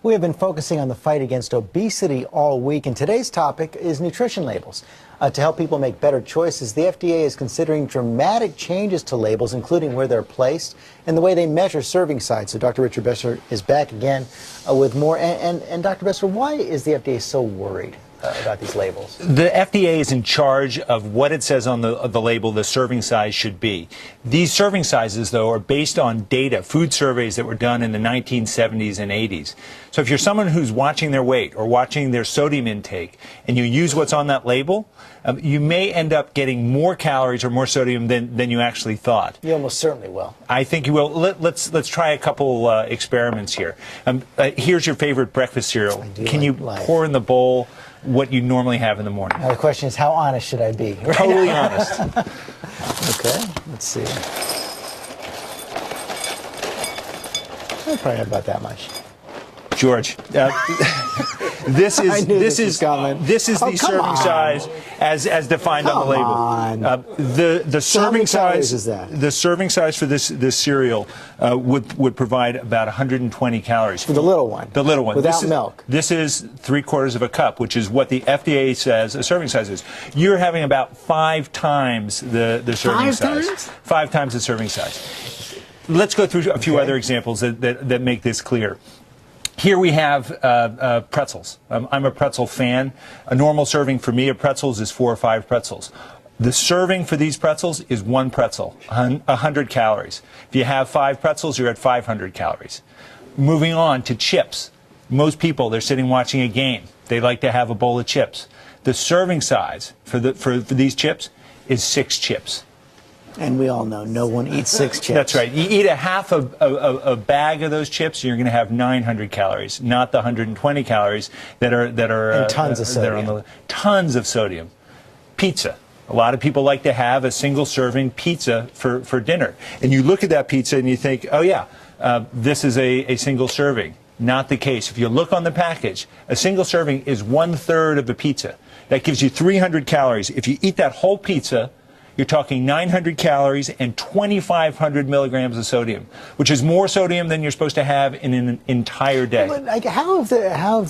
We have been focusing on the fight against obesity all week, and today's topic is nutrition labels. To help people make better choices, the FDA is considering dramatic changes to labels, including where they're placed and the way they measure serving size. So Dr. Richard Besser is back again with more. And Dr. Besser, why is the FDA so worried about these labels? The FDA is in charge of what it says on the label the serving size should be. These serving sizes, though, are based on data, food surveys that were done in the 1970s and 80s. So if you're someone who's watching their weight or watching their sodium intake and you use what's on that label, you may end up getting more calories or more sodium than you actually thought. You almost certainly will. I think you will. Let's try a couple experiments here. Here's your favorite breakfast cereal. Can you pour in the bowl what you normally have in the morning? Now the question is, how honest should I be? Right? Totally honest. Okay, let's see. I probably have about that much. George, this is the serving size as defined on the label. The serving size is that? The serving size for this cereal would provide about 120 calories for the little one. The little one without milk. This is 3/4 of a cup, which is what the FDA says a serving size is. You're having about 5 times the serving size. 5 times the serving size. Let's go through a few other examples that make this clear. Here we have pretzels. I'm a pretzel fan. A normal serving for me of pretzels is 4 or 5 pretzels. The serving for these pretzels is 1 pretzel, 100 calories. If you have 5 pretzels, you're at 500 calories. Moving on to chips. Most people, they're sitting watching a game. They like to have a bowl of chips. The serving size for these chips is 6 chips. And we all know no one eats 6 chips. That's right. You eat a half a bag of those chips, you're going to have 900 calories, not the 120 calories that are and tons of sodium. Tons of sodium. Pizza. A lot of people like to have a single serving pizza for dinner. And you look at that pizza and you think, oh yeah, this is a single serving. Not the case. If you look on the package, a single serving is 1/3 of a pizza. That gives you 300 calories. If you eat that whole pizza, you're talking 900 calories and 2,500 milligrams of sodium, which is more sodium than you're supposed to have in an entire day. But how have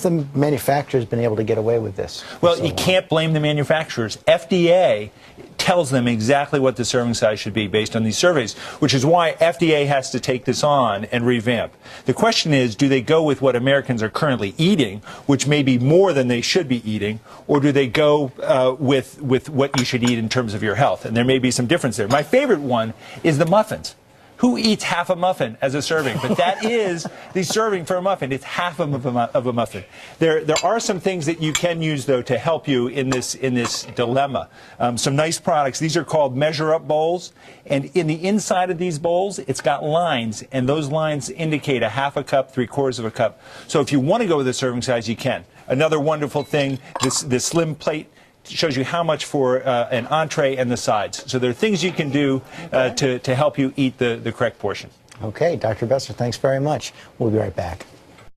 the manufacturers been able to get away with this? Well, you can't blame the manufacturers. FDA tells them exactly what the serving size should be based on these surveys, which is why FDA has to take this on and revamp. The question is, do they go with what Americans are currently eating, which may be more than they should be eating, or do they go with what you should eat in terms of your health? And there may be some difference there. My favorite one is the muffins. Who eats half a muffin as a serving? But that is the serving for a muffin. It's half of a muffin. There are some things that you can use, though, to help you in this dilemma. Some nice products. These are called measure-up bowls. And in the inside of these bowls, it's got lines. And those lines indicate a half a cup, 3/4 of a cup. So if you want to go with a serving size, you can. Another wonderful thing, this slim plate shows you how much for an entree and the sides. So there are things you can do to help you eat the correct portion. Okay, Dr. Besser, thanks very much. We'll be right back.